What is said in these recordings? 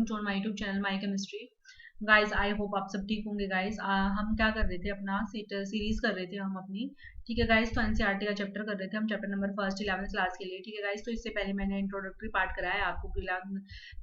To on my YouTube channel my chemistry. Guys I hope आप सब ठीक होंगे गाइस। हम क्या कर रहे थे, अपना सीरीज कर रहे थे हम अपनी, ठीक है गाइस। तो एनसीईआरटी का चैप्टर कर रहे थे हम, chapter number first 11th class के लिए, ठीक है गाइस। तो इससे पहले मैंने इंट्रोडक्टरी पार्ट कराया आपको कि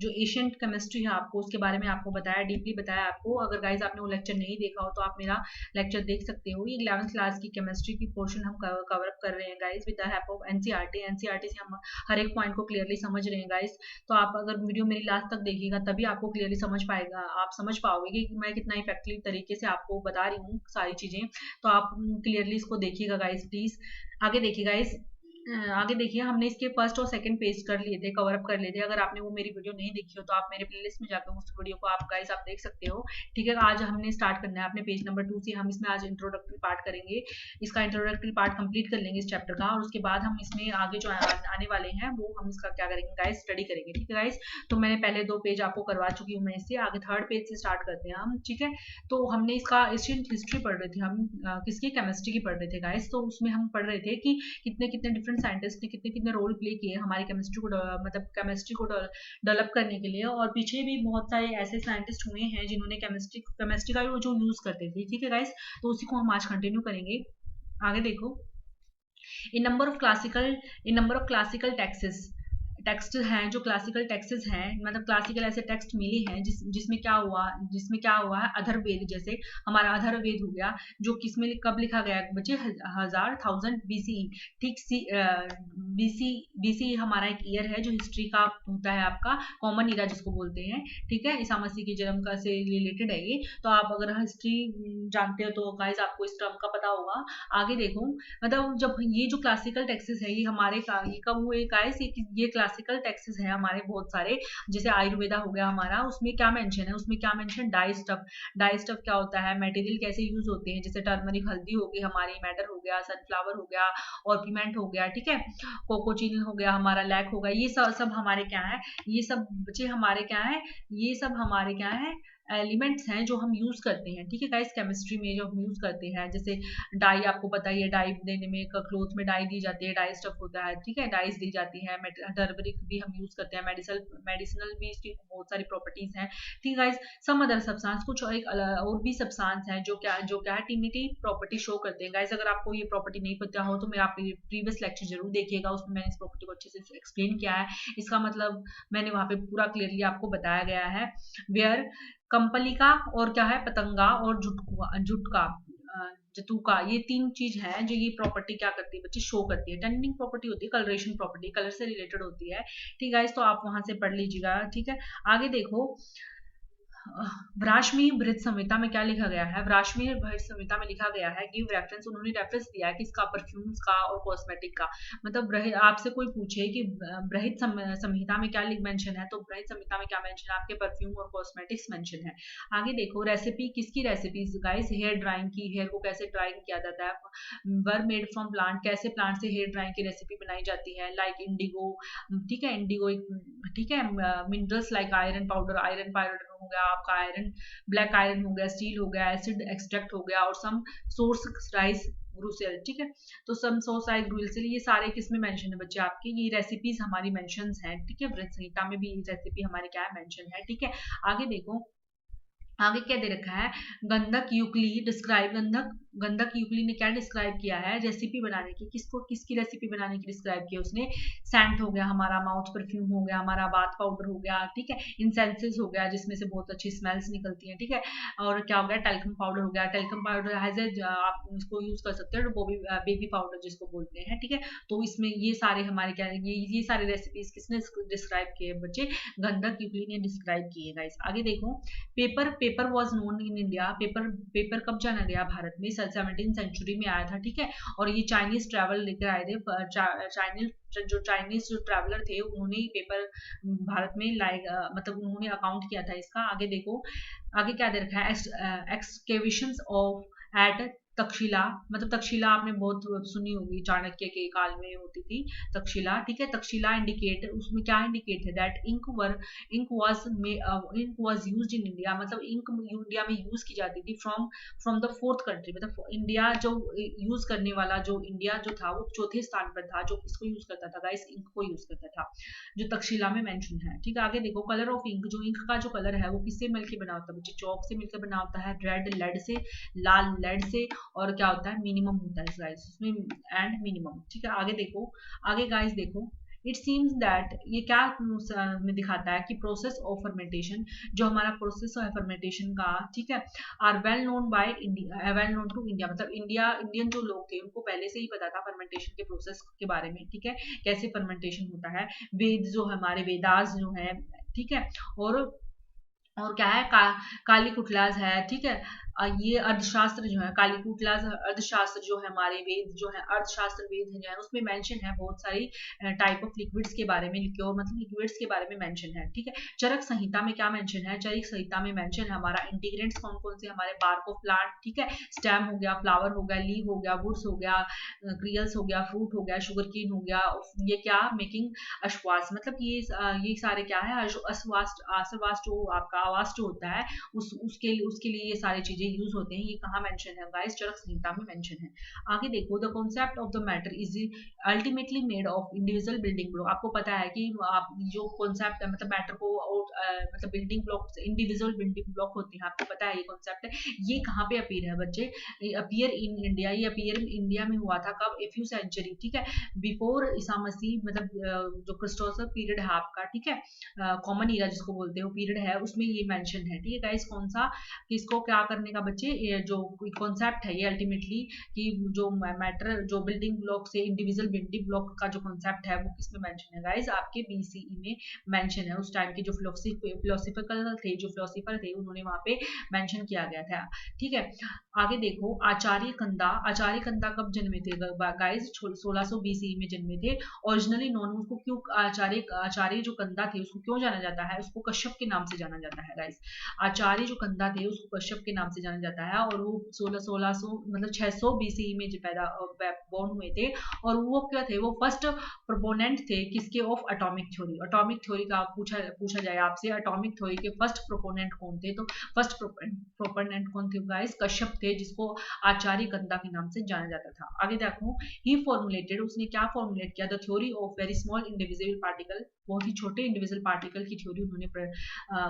जो एशियंट केमिस्ट्री है आपको उसके बारे में आपको बताया, डीपली बताया आपको। अगर गाइस आपने वो लेक्चर नहीं देखा हो तो आप मेरा लेक्चर देख सकते हो। ये 11th क्लास की केमिस्ट्री की पोर्शन हम कवर अप कर रहे हैं guys with the help of NCERT से हम हर एक पॉइंट को क्लियरली समझ रहे हैं गाइस। तो आप अगर वीडियो मेरी लास्ट तक देखिएगा तभी आपको क्लियरली समझ पाएगा, आप समझ पाओगे कि मैं कितना इफेक्टिव तरीके से आपको बता रही हूँ सारी चीजें। तो आप क्लियरली इसको देखिएगा गाइस प्लीज। आगे देखिए गाइस, आगे देखिए, हमने इसके फर्स्ट और सेकंड पेज कर लिए थे, कवर अप कर लिए थे। अगर आपने वो मेरी वीडियो नहीं देखी हो तो आप मेरे प्लेलिस्ट में जाकर उस वीडियो को आप गाइस आप देख सकते हो, ठीक है। आज हमने स्टार्ट करना है अपने पेज नंबर 2 से। हम इसमें आज इंट्रोडक्टरी पार्ट करेंगे, इसका इंट्रोडक्टरी पार्ट कंप्लीट कर लेंगे इस चैप्टर का, और उसके बाद हम इसमें आगे जो आने वाले हैं वो हम इसका क्या करेंगे गाइस, स्टडी करेंगे, ठीक है गाइस। तो मैंने पहले 2 पेज आपको करवा चुकी हूँ मैं इससे, आगे थर्ड पेज से स्टार्ट करते हैं हम, ठीक है। तो हमने इसका एशियन हिस्ट्री पढ़ रहे थे हम, किसकी, केमिस्ट्री की पढ़ रहे थे गाइस। तो उसमें हम पढ़ रहे थे कि कितने कितने डिफरेंट साइंटिस्ट ने कितने कितने रोल प्ले किए हमारी केमिस्ट्री को, मतलब केमिस्ट्री को डेवलप करने के लिए। और पीछे भी बहुत सारे ऐसे साइंटिस्ट हुए हैं जिन्होंने केमिस्ट्री का जो यूज करते थे, ठीक है गाइस। तो उसी को हम आज कंटिन्यू करेंगे। आगे देखो, इन नंबर ऑफ क्लासिकल टेक्स्ट हैं, जो क्लासिकल टेक्सेस हैं, मतलब क्लासिकल ऐसे टेक्स्ट मिले हैं जिसमें क्या हुआ है, अथर्ववेद जैसे हमारा अथर्ववेद हो गया, जो किसमें कब लिखा गया है बच्चे, 1000 बीसीई, ठीक। बीसी हमारा एक ईयर है जो हिस्ट्री का होता है आपका कॉमन ईरा जिसको बोलते हैं, ठीक है। ईसा मसीह के जन्म का से रिलेटेड है ये। तो आप अगर हिस्ट्री जानते हो तो गाइस आपको इस टर्म का पता होगा। आगे देखो, मतलब जब ये जो क्लासिकल टेक्सेस है ये हमारे ये कब हुए गाइस, ये क्लासिकल टेक्सेस है हमारे बहुत सारे, जैसे आयुर्वेदा हो गया हमारा, उसमें क्या मेंशन है, उसमें क्या मेंशन, डाई स्टफ क्या होता है, मटेरियल कैसे यूज होते हैं, जैसे टर्मरिक हल्दी हो गई हमारी, मैटर हो गया, सनफ्लावर हो गया, ऑर्पिमेंट हो गया, ठीक है, कोकोचिन हो गया हमारा, लैक हो गया, ये सब हमारे क्या है, ये सब बच्चे हमारे क्या है, ये सब हमारे क्या है, एलिमेंट्स हैं जो हम यूज करते हैं, ठीक है गाइस। केमिस्ट्री में जो हम यूज करते हैं, जैसे डाई आपको पता ही है, डाई देने में क्लोथ में डाई दी जाती है, डाई स्टफ होता है, ठीक है, डाइस दी जाती है। टर्मरिक भी हम यूज करते हैं, मेडिसिनल भी इसकी बहुत सारी प्रॉपर्टीज हैं, ठीक है गाइस। सम अदर सब्सटेंस, कुछ एक और भी सब्सटेंस है जो क्या है, टिनिटी प्रॉपर्टी शो करते हैं गाइस। अगर आपको ये प्रॉपर्टी नहीं पता हो तो मेरा प्रीवियस लेक्चर जरूर देखिएगा, उसमें मैंने इस प्रॉपर्टी को अच्छे से एक्सप्लेन किया है, इसका मतलब मैंने वहां पे पूरा क्लियरली आपको बताया गया है। वेयर कंपलिका और क्या है, पतंगा और जुटका, जतुका, ये 3 चीज है जो ये प्रॉपर्टी क्या करती है बच्चे, शो करती है। टर्निंग प्रॉपर्टी होती है, कलरेशन प्रॉपर्टी, कलर से रिलेटेड होती है, ठीक है। तो आप वहां से पढ़ लीजिएगा, ठीक है। आगे देखो, व्राष्मी बृहत संहिता में क्या लिखा गया है, व्राष्मी बृहत संहिता में लिखा गया है, गिव रेफरेंस, उन्होंने रेफरेंस दिया है किसका, परफ्यूम्स का और कॉस्मेटिक का। मतलब आपसे कोई पूछे कि बृहत संहिता में क्या मेंशन है, तो बृहत संहिता में क्या मेंशन है, आपके परफ्यूम और कॉस्मेटिक्स मेंशन है। आगे देखो, रेसिपी, किसकी रेसिपीज गाइस, हेयर ड्राइंग की, हेयर को कैसे ड्राइंग किया जाता है, वर मेड फ्रॉम प्लांट, कैसे प्लांट से हेयर ड्राइंग की रेसिपी बनाई जाती है, लाइक इंडिगो, ठीक है, इंडिगो, ठीक है, मिनरल्स लाइक आयरन पाउडर हो गया आपका, आयरन, ब्लैक आयरन हो गया, स्टील हो गया, एसिड एक्सट्रैक्ट हो गया, और सम सोर्स राइस ग्रुसेल, ठीक है। तो सम सोर्स राइस ग्रुसेल, ये सारे किसमें मेंशन है बच्चे आपके, ये रेसिपीज हमारी मेंशंस हैं, ठीक है। वृहत संहिता में भी ये रेसिपी हमारी क्या है, मेंशन है, ठीक है। आगे देखो, आगे क्या दे रखा है, गंधक यूक्ली डिस्क्राइब, गंधक यूक्ली ने क्या डिस्क्राइब किया है, रेसिपी बनाने की, किसकी रेसिपी बनाने की डिस्क्राइब किया उसने, सेंट हो गया हमारा, माउथ परफ्यूम हो गया हमारा, बाथ पाउडर हो गया, ठीक है, इंसेंसेस हो गया जिसमें से बहुत अच्छी स्मेल्स निकलती हैं, ठीक है। और क्या हो गया, टेल्कम पाउडर हो गया, टेल्कम पाउडर हैज ए, आप इसको यूज कर सकते हो, बेबी पाउडर जिसको बोलते हैं, ठीक है। तो इसमें ये सारे हमारे क्या, ये सारे रेसिपीज किसने डिस्क्राइब किए बच्चे, गंधक यूक्ली ने डिस्क्राइब किए गाइस। आगे देखो, paper was known in India, paper कब जाना गया भारत में, 17th सेंचुरी में आया था, ठीक है। और ये चाइनीज ट्रैवल लेकर आए थे, चाइनीज जो ट्रैवलर थे उन्होंने पेपर भारत में लाए, मतलब उन्होंने अकाउंट किया था इसका। आगे देखो, आगे क्या दे रखा है, एक्सकेवेशंस ऑफ एट तक्षशिला, मतलब तक्षशिला आपने बहुत सुनी होगी, चाणक्य के काल में होती थी तक्षशिला, ठीक है। तक्षशिला इंडिकेट, उसमें क्या इंडिकेट है, that ink was used in India, मतलब इंक इंडिया में यूज की जाती थी फ्रॉम द फोर्थ कंट्री, मतलब इंडिया जो यूज करने वाला, जो इंडिया जो था वो चौथे स्थान पर था जो किसको यूज करता था गाइस, इंक को यूज करता था, जो तक्षशिला में मेंशन है, ठीक है। आगे देखो, कलर ऑफ इंक, जो इंक का जो कलर है वो किससे मिलकर बना होता है बच्चे, चौक से मिलकर बना होता है, रेड लेड से, लाल लेड से, और क्या होता है, मिनिमम होता है गाइस उसमें, एंड मिनिमम, ठीक है। आगे देखो, आगे गाइस देखो, इट सीम्स दैट, ये क्या में दिखाता है कि प्रोसेस ऑफ फर्मेंटेशन, जो हमारा प्रोसेस है फर्मेंटेशन का, ठीक है, are well known by India, well known to India, मतलब इंडियन जो लोग थे उनको पहले से ही पता था फर्मेंटेशन के प्रोसेस के बारे में, ठीक है, कैसे फर्मेंटेशन होता है। वेद जो हमारे वेदास जो है, ठीक है, और क्या है, काली कुटलाज है, ठीक है। ये अर्थशास्त्र जो है, काली कुटलाज अर्थशास्त्र जो है, हमारे वेद जो है, अर्थशास्त्र वेद जो है, उसमें मेंशन है बहुत सारी टाइप ऑफ लिक्विड्स के बारे में लिखे, और मतलब लिक्विड्स के बारे में मेंशन है, ठीक है। चरक संहिता में क्या मेंशन है, चरक संहिता में मेंशन है हमारा इंटीग्रेंट्स कौन कौन से, हमारे बार्क ऑफ प्लांट, ठीक है, स्टेम हो गया, फ्लावर हो गया, लीव हो गया, वुड्स हो गया, क्रियल्स हो गया, फ्रूट हो गया, शुगर केन हो गया, ये क्या मेकिंग अश्वास, मतलब ये सारे क्या है, अश्वास जो आपका आवास जो होता है, उसके लिए ये सारी चीजें यूज होते हैं। ये कहाँ मेंशन है गाइस, चरक संहिता में मेंशन है। आगे देखो, the concept of the matter is ultimately made of individual building block, आपको पता है कि आप जो कॉन्सेप्ट है, मतलब मैटर को मतलब building block, individual building block होते हैं, आपको पता है ये कॉन्सेप्ट है। ये कहाँ पे अपीयर है बच्चे, अपीयर इन इंडिया, ये अपीयर इंडिया में हुआ था कब, ए फ्यू सेंचुरी, ठीक है, बिफोर ईसा मसीह, मतलब जो क्रिस्टोसर पीरियड है आपका, ठीक है, कॉमन ईरा जिसको बोलते हो पीरियड है, उसमें ये मेंशन है, ठीक है गाइस। कौन सा, किसको क्या करने का बच्चे, ये जो कॉन्सेप्ट है ये अल्टीमेटली, कि जो मैटर, जो बिल्डिंग ब्लॉक से इंडिविजुअल बिल्डिंग ब्लॉक का जो कॉन्सेप्ट है वो किसमें मेंशन है गाइस, आपके बीसीई में मेंशन है। उस टाइम के जो फिलोसफिकल थे, जो फिलोसफर थे, उन्होंने वहां पे मेंशन किया गया था, ठीक है। आगे देखो, आचार्य कंदा कब जन्मे थे गाइस, 1600 बीसीई में जन्मे थे। ओरिजिनली नॉन, उसको क्यों आचार्य जो कंदा थे उसको क्यों जाना जाता है, उसको कश्यप के नाम से जाना जाता है गाइस। आचार्य जो कंदा थे उसको कश्यप के नाम से जाना जाता है, और वो 1600 मतलब 600 बीसीई में जो पैदा बोर्न हुए थे, और वो क्या थे, वो फर्स्ट प्रोपोनेंट थे किसके, of atomic theory. Atomic theory का पूछा जाए आपसे, एटॉमिक थ्योरी के फर्स्ट प्रोपोनेंट कौन थे, तो फर्स्ट प्रोपोनेंट कौन थे गाइस, कश्यप थे, जिसको आचार्य गंदा के नाम से जाना जाता था। आगे देखो, ही फॉर्मुलेटेड, उसने क्या फॉर्मुलेट किया, the theory of very small individual particle, बहुत ही छोटे इंडिविजुअल पार्टिकल की थ्योरी उन्होंने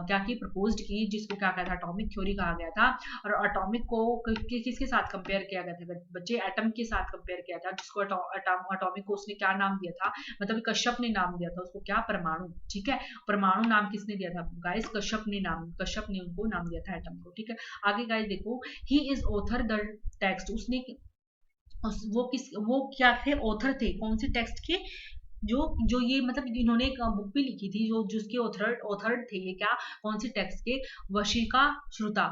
क्या की, प्रपोज्ड की, जिसको क्या कहता था, एटॉमिक थ्योरी कहा गया था। और एटॉमिक को किसके साथ कंपेयर किया गया था बच्चे, एटम के साथ कंपेयर किया था, जिसको एटॉमिक को उसने क्या नाम दिया था, मतलब कश्यप ने नाम दिया था उसको, क्या, परमाणु, ठीक है। परमाणु नाम किसने दिया था गाइस, कश्यप ने उनको नाम दिया था एटम को, ठीक है। आगे गाइस देखो, he is author the text, उसने वो क्या थे, ऑथर थे कौन से टेक्स्ट के, जो ये मतलब इन्होंने एक बुक भी लिखी थी, जो जिसके ऑथर थे ये क्या, कौन से टेक्स्ट के, वशिका श्रुता,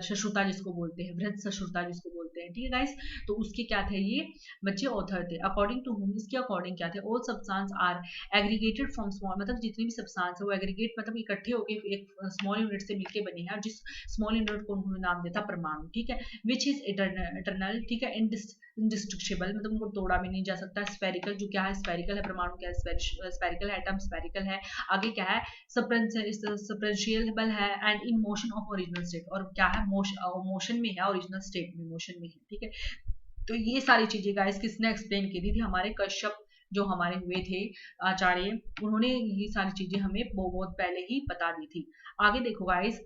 श्रुता जिसको बोलते हैं, बृहत सश्रुता जिसको बोलते हैं, ठीक है गाइस। तो उसके क्या थे ये बच्चे, ऑथर थे। अकॉर्डिंग टू हुम, इसके अकॉर्डिंग क्या थे, all substance are aggregated from small, मतलब जितने भी सब्सटेंस है वो एग्रीगेट मतलब इकट्ठे होकर एक स्मॉल यूनिट से मिलके बने हैं, और जिस स्मॉल यूनिट को उन्होंने नाम दिया था परमाणु, ठीक है। विच इज इटरनल, ठीक है, इंडिस्ट्रक्शेबल, मतलब उनको तोड़ा भी नहीं जा सकता। स्फेरिकल, जो क्या है, स्फेरिकल है परमाणु, क्या है, स्फेरिकल है एटम, स्फेरिकल है। आगे क्या है, सप्रेंशियबल है, and in motion of original state, और क्या है, मोशन में है, ओरिजिनल स्टेट में मोशन में है, ठीक है। तो ये सारी चीजें गाइस किसने एक्सप्लेन की थी, हमारे कश्यप जो हमारे हुए थे आचार्य, उन्होंने ये सारी चीजें हमें बहुत पहले ही बता दी थी। आगे देखो गाइस,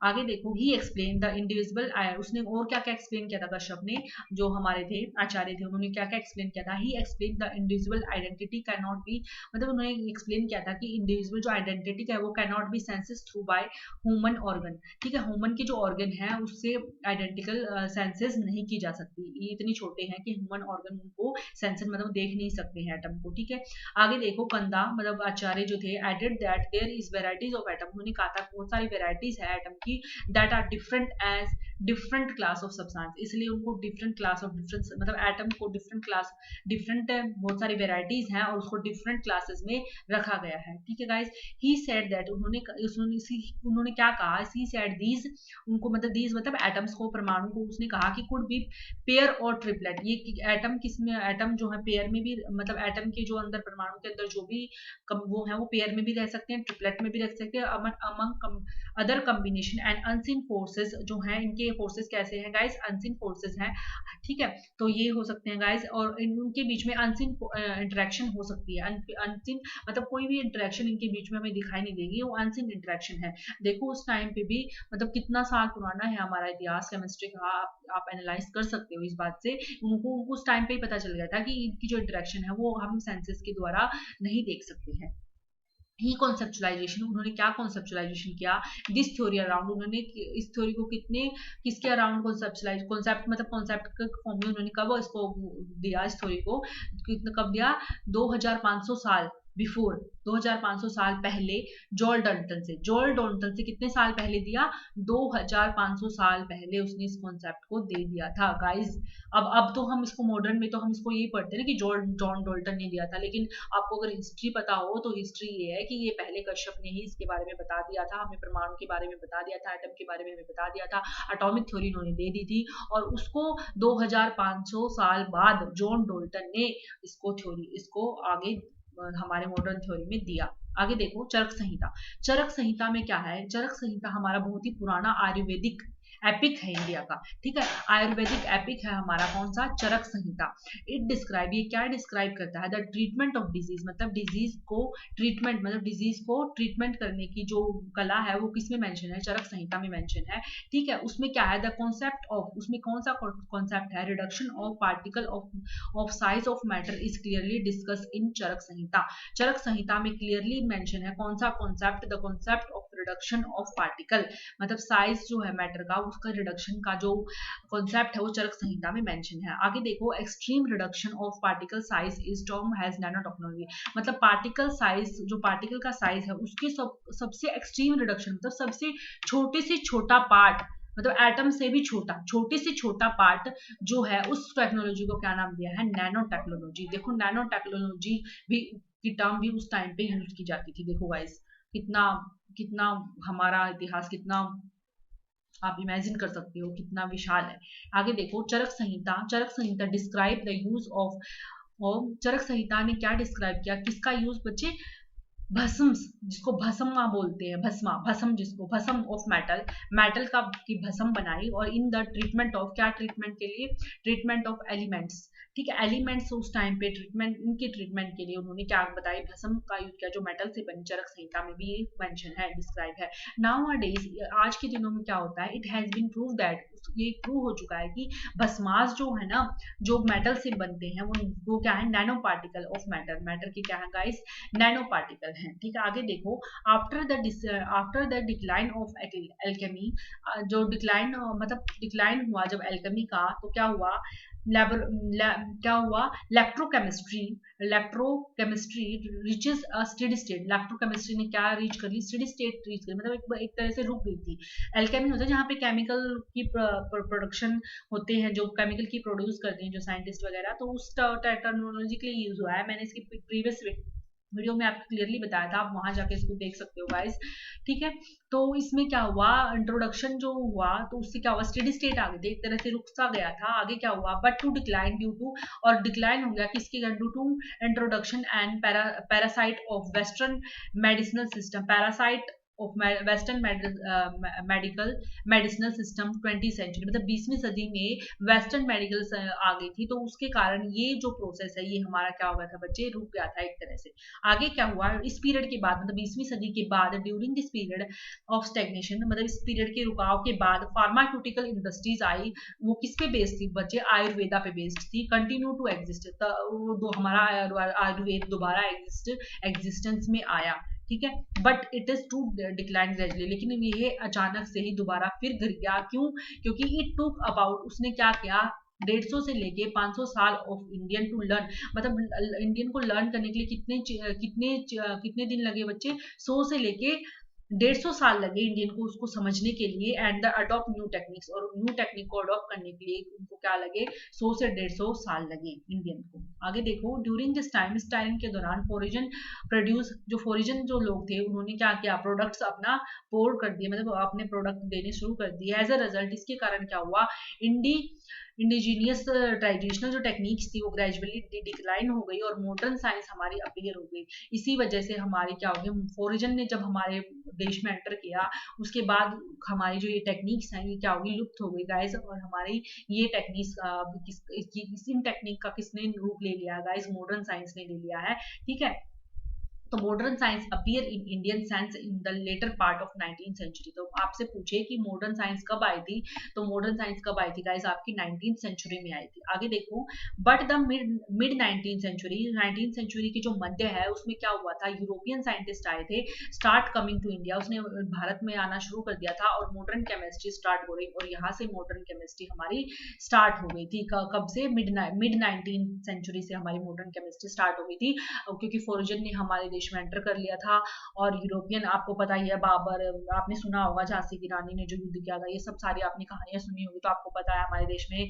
आगे देखो, ही एक्सप्लेन द इंडिविजुअल, उसने और क्या क्या एक्सप्लेन किया था कश्यप ने, जो हमारे थे आचार्य थे, उन्होंने क्या क्या एक्सप्लेन किया था, he explain the individual identity can not be, मतलब उन्होंने एक्सप्लेन किया था कि इंडिविजुअल जो आइडेंटिटी है वो can not B senses through by human organ, ठीक है। ह्यूमन के जो ऑर्गन है उससे आइडेंटिकल सेंसेस नहीं की जा सकती, ये इतनी छोटे हैं कि ह्यूमन ऑर्गन उनको सेंसेस मतलब देख नहीं सकते हैं एटम एटम को, ठीक है। आगे देखो कंदा मतलब आचार्य जो थे added that there is varieties of atom, उन्होंने कहा था बहुत सारी वेराइटीज है एटम की, that are different as different class of substance, इसलिए उनको डिफरेंट क्लास ऑफ डिफरेंट मतलब एटम को डिफरेंट क्लास डिफरेंट बहुत सारी वेराइटीज हैं और उसको डिफरेंट क्लासेस में रखा गया है, ठीक है गाइस। ही सेड दैट उन्होंने क्या कहा, ही सेड दीज, उनको मतलब दीज मतलब एटम्स को परमाणु को उसने कहा कि कुड बी पेयर और ट्रिपलेट, ये एटम किसमें एटम जो है पेयर में भी मतलब एटम के जो अंदर परमाणु के अंदर जो भी वो है वो पेयर में भी रह सकते हैं, ट्रिपलेट में भी रह सकते हैं, among other combination and unseen forces जो हैं, इनके फोर्सेस कैसे हैं गाइस, अनसीन फोर्सेस हैं, ठीक है। तो ये हो सकते हैं गाइस और उनके बीच में अनसीन इंटरेक्शन हो सकती है, अनसीन मतलब कोई भी इंटरेक्शन इनके बीच में हमें दिखाई नहीं देगी, वो अनसीन इंटरेक्शन है। देखो उस टाइम पे भी मतलब कितना साल पुराना है हमारा इतिहास केमिस्ट्री का, आप एनालाइज कर सकते हो इस बात से, उनको उस टाइम पे ही पता चल गया था कि इनकी जो इंटरेक्शन है वो हम सेंसेस के द्वारा नहीं देख सकते हैं। ही कॉन्सेप्चुलाइजेशन, उन्होंने क्या कॉन्सेप्चुलाइजेशन किया, दिस थ्योरी अराउंड, उन्होंने इस थ्योरी को किसके अराउंड कॉन्सेप्चुलाइज, कॉन्सेप्ट मतलब कॉन्सेप्ट के फॉर्म में उन्होंने कब इसको दिया, इस थ्योरी को कब दिया, 2500 साल बिफोर, 2500 साल पहले जॉल डॉल्टन से कितने साल पहले दिया, 2500 साल पहले उसने इस कॉन्सेप्ट को दे दिया था गाइस। अब तो हम इसको मॉडर्न में तो हम इसको यही पढ़ते हैं कि जॉन डॉल्टन ने दिया था, लेकिन आपको अगर हिस्ट्री पता हो तो हिस्ट्री ये है कि ये पहले कश्यप ने ही इसके बारे में बता दिया था, हमें परमाणु के बारे में बता दिया था, एटम के बारे में हमें बता दिया था, एटॉमिक थ्योरी उन्होंने दे दी थी, और उसको 2500 साल बाद जॉन डॉल्टन ने इसको आगे हमारे मॉडर्न थ्योरी में दिया। आगे देखो चरक संहिता में क्या है, चरक संहिता हमारा बहुत ही पुराना आयुर्वेदिक एपिक है इंडिया का, ठीक है, आयुर्वेदिक एपिक है हमारा कौन सा, चरक संहिता। इट डिस्क्राइब, ये क्या डिस्क्राइब करता है, द ट्रीटमेंट ऑफ डिजीज, मतलब डिजीज को ट्रीटमेंट मतलब डिजीज को ट्रीटमेंट करने की जो कला है वो किसमें मेंशन है, चरक संहिता में मेंशन है, ठीक है। उसमें क्या है, द कॉन्सेप्ट ऑफ, उसमें कौन सा कॉन्सेप्ट है, reduction of particle of size of matter is clearly discuss in Charak Samhita. Charak Samhita में क्लियरली मेंशन है कौन सा concept, the concept of reduction of particle, मतलब साइज जो है मैटर का उसका रिडक्शन का जो कॉन्सेप्ट है वो चरक संहिता में मेंशन है। आगे देखो extreme reduction of particle size is term has nano technology, मतलब पार्टिकल साइज जो पार्टिकल का साइज है उसके सबसे एक्सट्रीम रिडक्शन मतलब सबसे छोटे से छोटा पार्ट, मतलब एटम से भी छोटे से छोटा पार्ट जो है उस टेक्नोलॉजी को क्या नाम दिया है, नैनो टेक्नोलॉजी। देखो नैनो टेक्नोलॉजी भी की टर्म भी उस टाइम पे यूज की जाती थी। देखो गाइस कितना कितना हमारा इतिहास कितना आप इमेजिन कर सकते हो कितना विशाल है। आगे देखो चरक संहिता डिस्क्राइब द यूज ऑफ, और चरक संहिता ने क्या डिस्क्राइब किया, किसका यूज बच्चे, भस्म, जिसको भस्मा बोलते हैं, भस्म जिसको भस्म ऑफ मेटल का की भस्म बनाई, और इन द ट्रीटमेंट ऑफ, क्या ट्रीटमेंट के लिए, ट्रीटमेंट ऑफ एलिमेंट्स, ठीक है, एलिमेंट्स उस टाइम पे ट्रीटमेंट, इनके ट्रीटमेंट के लिए उन्होंने क्या बताई, भस्म का यूज किया जो मेटल से बनी, चरक संहिता में भी ये मेंशन है, डिस्क्राइब है। नाउअडेज, आज के दिनों में क्या होता है, it has been prove that, ये प्रूव हो चुका है कि भस्मास जो है ना जो मेटल से बनते हैं वो क्या है, नैनो पार्टिकल ऑफ मैटर के क्या है गाइस, नैनो पार्टिकल हैं, ठीक है। आगे देखो after the decline of alchemy, जो डिक्लाइन मतलब डिक्लाइन हुआ जब एल्केमी का, तो क्या हुआ, क्या हुआ, electrochemistry reaches a steady state, electrochemistry ने क्या रीच कर ली, स्टेडी स्टेट रीच कर, मतलब एक तरह से रुक गई थी। एल्केमी होता है जहाँ पे केमिकल की प्रोडक्शन होते हैं, जो केमिकल की प्रोड्यूस करते हैं जो साइंटिस्ट वगैरह, तो उस टर्मिनोलॉजी के लिए यूज हुआ है, मैंने इसकी प्रीवियस वीडियो में आपको क्लियरली बताया था, आप वहां जाके इसको देख सकते हो गाइस, ठीक है। तो इसमें क्या हुआ, इंट्रोडक्शन जो हुआ तो उससे क्या हुआ, स्टेडी स्टेट आ गई थी, एक तरह से रुक सा गया था, आगे क्या हुआ, but to decline due to, और डिक्लाइन हो गया किसके, due to introduction and parasite of western medicinal system, parasite of western medicinal system 20वीं सेंचुरी, मतलब 20वीं सदी में वेस्टर्न मेडिकल आ गई थी, तो उसके कारण ये जो प्रोसेस है ये हमारा क्या हो गया था बच्चे, रुक गया था एक तरह से। आगे क्या हुआ इस पीरियड के बाद, मतलब 20वीं सदी के बाद, during this period of stagnation, मतलब इस पीरियड के रुकाव के बाद फार्मास्यूटिकल इंडस्ट्रीज आई, वो किस पे बेस्ड थी बच्चे, आयुर्वेदा पे बेस्ड थी, कंटिन्यू टू एग्जिस्ट, हमारा आयुर्वेद दोबारा एग्जिस्टेंस में आया, ठीक है, but it is to decline gradually, लेकिन ये अचानक से ही दोबारा फिर गिर गया, क्यों, क्योंकि इट टुक अबाउट, उसने क्या किया, 150 से लेके 500 साल ऑफ इंडियन टू लर्न, मतलब इंडियन को लर्न करने के लिए कितने दिन लगे बच्चे, 100 से लेके 150 साल लगे इंडियन को उसको समझने के लिए, and the adopt new techniques, और न्यू टेक्निक को अडॉप्ट करने के लिए उनको क्या लगे, 100 से 150 साल लगे इंडियन को। आगे देखो, ड्यूरिंग दिस टाइम, इस टाइम के दौरान फॉरिजन प्रोड्यूस, जो फॉरिजन जो लोग थे उन्होंने क्या किया, प्रोडक्ट्स अपना पोर कर दिए, मतलब अपने प्रोडक्ट देने शुरू कर दिए। एज अ रिजल्ट, इसके कारण क्या हुआ, इंडी इंडिजीनियस ट्रेडिशनल जो टेक्निक्स थी वो ग्रेजुअली डिक्लाइन हो गई और मॉडर्न साइंस हमारी अपीयर हो गई। इसी वजह से हमारी क्या हो गई, फॉरिजन ने जब हमारे देश में एंटर किया उसके बाद हमारी जो ये टेक्निक्स हैं ये क्या होगी, लुप्त हो गई गाइस। और हमारी ये टेक्निक्स इन टेक्निक का किसने रूप ले लिया गाइस, मॉडर्न साइंस ने ले लिया है। ठीक है, तो modern science appear in Indian science in the later part of 19th century. तो आपसे पूछे कि मॉडर्न साइंस कब आई थी, तो मॉडर्न साइंस कब आई थी गाइस, आपकी 19th सेंचुरी में आई थी। आगे देखो, but the mid 19th century, 19th century की जो मध्य है उसमें क्या हुआ था, यूरोपियन साइंटिस्ट आए थे, स्टार्ट कमिंग टू इंडिया, उसने भारत में आना शुरू कर दिया था और मॉडर्न केमिस्ट्री स्टार्ट हो रही, और यहाँ से मॉडर्न केमिस्ट्री हमारी स्टार्ट हो गई थी। कब से, मिड 19th सेंचुरी से हमारी मॉडर्न केमिस्ट्री स्टार्ट हो गई थी, क्योंकि फॉरिजन ने हमारे देश में एंटर कर लिया था। और यूरोपियन, आपको पता ही है, बाबर, आपने सुना होगा झांसी की रानी ने जो युद्ध किया था, ये सब सारी आपने कहानियां सुनी होगी, तो आपको पता है हमारे देश में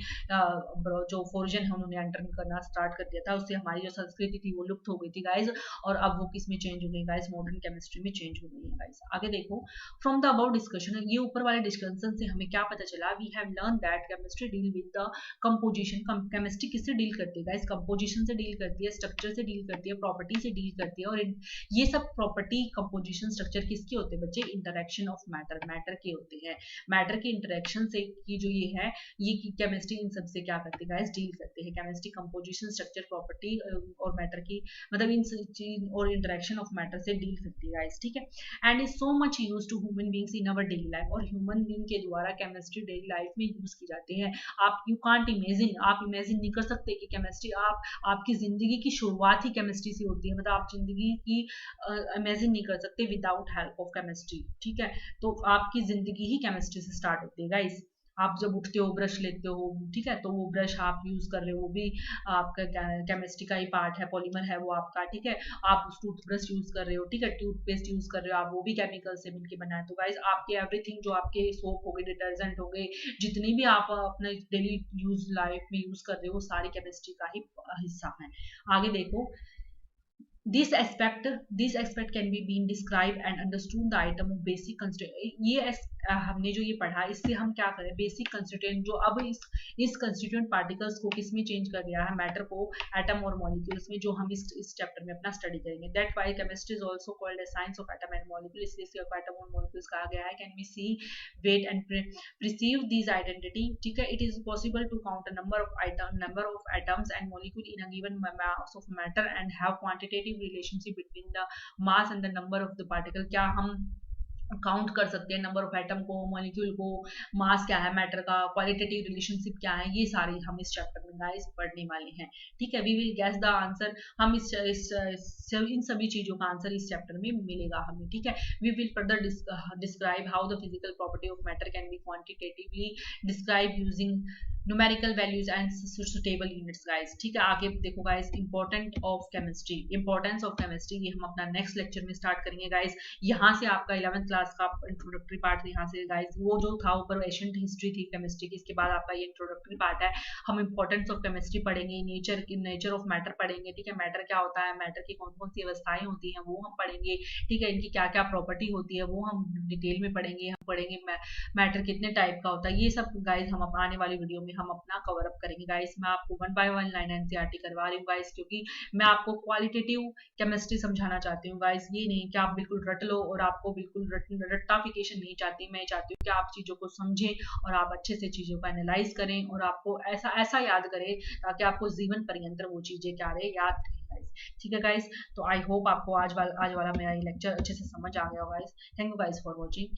जो फॉरिजन है उन्होंने एंटर करना स्टार्ट कर दिया था, उससे हमारी जो संस्कृति थी वो लुप्त हो गई थी गाइज। और अब वो किस में चेंज हो गई गाइज, मॉडर्न केमिस्ट्री में चेंज हो गई है गाइज। आगे देखो, फ्रॉम द अबाउट डिस्कशन, ये ऊपर वाले डिस्कशन से हमें क्या पता चला, we have learn that chemistry deal with the composition. Chemistry किससे डील करती है गाइज, कंपोजिशन से डील करती है, स्ट्रक्चर से डील करती है, प्रॉपर्टी से डील करती है। और ये सब प्रॉपर्टी, कंपोजिशन, स्ट्रक्चर किसके होते हैं बच्चे, इंटरेक्शन ऑफ मैटर के होते हैं। मैटर के इंटरेक्शन से की जो ये है, ये केमिस्ट्री इन सब से क्या करती है गाइस, डील करते हैं। केमिस्ट्री कंपोजिशन, स्ट्रक्चर, प्रॉपर्टी और मैटर की, मतलब इन और इंटरेक्शन ऑफ मैटर से डील करती है गाइस। ठीक है, and is so much use to human beings in our daily life, और ह्यूमन बींग के द्वारा केमिस्ट्री डेली लाइफ में यूज की जाती है। आप यू कांट इमेजिन, आप इमेजिन नहीं कर सकते कि केमिस्ट्री, आपकी जिंदगी की शुरुआत ही केमिस्ट्री से होती है, मतलब आप जिंदगी की इमेजिन नहीं कर सकते विदाउट हेल्प ऑफ केमिस्ट्री। ठीक है, तो आपकी जिंदगी ही केमिस्ट्री से स्टार्ट होती है गाइस। आप जब उठते हो, ब्रश लेते हो, ठीक है, तो वो ब्रश आप यूज कर रहे हो, वो भी आपका केमिस्ट्री का ही पार्ट है, पॉलीमर है वो आपका। ठीक है, आप उस टूथब्रश यूज कर रहे हो, ठीक है, टूथपेस्ट यूज कर रहे हो आप, वो भी केमिकल से मिलकर बना है। तो गाइस, आपके एवरीथिंग, जो आपके सोप हो गए, डिटर्जेंट हो गए, जितनी भी आप अपने डेली यूज लाइफ में यूज कर रहे हो, वो सारी केमिस्ट्री का ही हिस्सा है। आगे देखो, this aspect can be been described and understood the item of basic constituent। ये हमने जो ये पढ़ा, इससे हम क्या करें, बेसिक कंस्टिट्यूएंट जो अब इस कंस्टिट्यूएंट पार्टिकल्स को किस में चेंज कर दिया है, मैटर को एटम और मॉलिक्यूल्स में, जो हम इस चैप्टर में अपना स्टडी करेंगे। That why chemistry is also called as science of atom and molecule, इसलिए इसको एटम और मॉलिक्यूल्स कहा गया है। Can we see, wait and perceive these identity। ठीक है, it is possible to count a number of atoms and molecule in a given mass of matter and have quantitative relationship between the mass and the number of the particle। क्या हम count कर सकते हैं number of atom को, molecule को, मास क्या है matter का, क्वालिटेटिव रिलेशनशिप क्या है, ये सारी हम इस चैप्टर में गाइस पढ़ने वाले हैं। ठीक है, we will guess the answer, हम इन सभी चीजों का आंसर इस चैप्टर में मिलेगा हमें। ठीक है, we will further describe how the physical property of matter can be quantitatively describe using numerical values and suitable units guys. ठीक है, आगे देखो गाइस, इंपॉर्टेंस ऑफ केमिस्ट्री, ये हम अपना नेक्स्ट लेक्चर में स्टार्ट करेंगे गाइस। यहाँ से आपका 11th क्लास का इंट्रोडक्टरी पार्ट यहाँ से गाइस, वो जो था ऊपर एशियंट हिस्ट्री थी केमिस्ट्री की, इसके बाद आपका ये इंट्रोडक्टरी पार्ट है। हम इंपॉर्टेंस ऑफ केमिस्ट्री पढ़ेंगे, नेचर ऑफ मैटर पढ़ेंगे। ठीक है, मैटर क्या होता है, मैटर की कौन कौन सी अवस्थाएं होती हैं वो हम पढ़ेंगे। ठीक है, इनकी क्या क्या प्रॉपर्टी होती है वो हम डिटेल में पढ़ेंगे। हम पढ़ेंगे मैटर कितने टाइप का होता है, ये सब गाइस हम आने वाली वीडियो में हम अपना कवर अप करेंगे गाइस। मैं आपको 1 by 1 लाइन एनसीईआरटी करवा रही हूँ गाइस, क्योंकि मैं आपको क्वालिटेटिव केमिस्ट्री समझाना चाहती हूँ गाइस। ये नहीं कि आप बिल्कुल रट लो, और आपको बिल्कुल रट्टाफिकेशन नहीं चाहती। मैं चाहती हूँ कि आप चीजों को समझें और आप अच्छे से चीजों को एनालाइज करें, और आपको ऐसा याद करें ताकि आपको जीवन पर्यंत वो चीजें क्या रहे, याद रहे गाइस। ठीक है गाइस, तो आई होप आपको आज वाला मेरा ये लेक्चर अच्छे से समझ आ गया guys. Thank you guys for watching.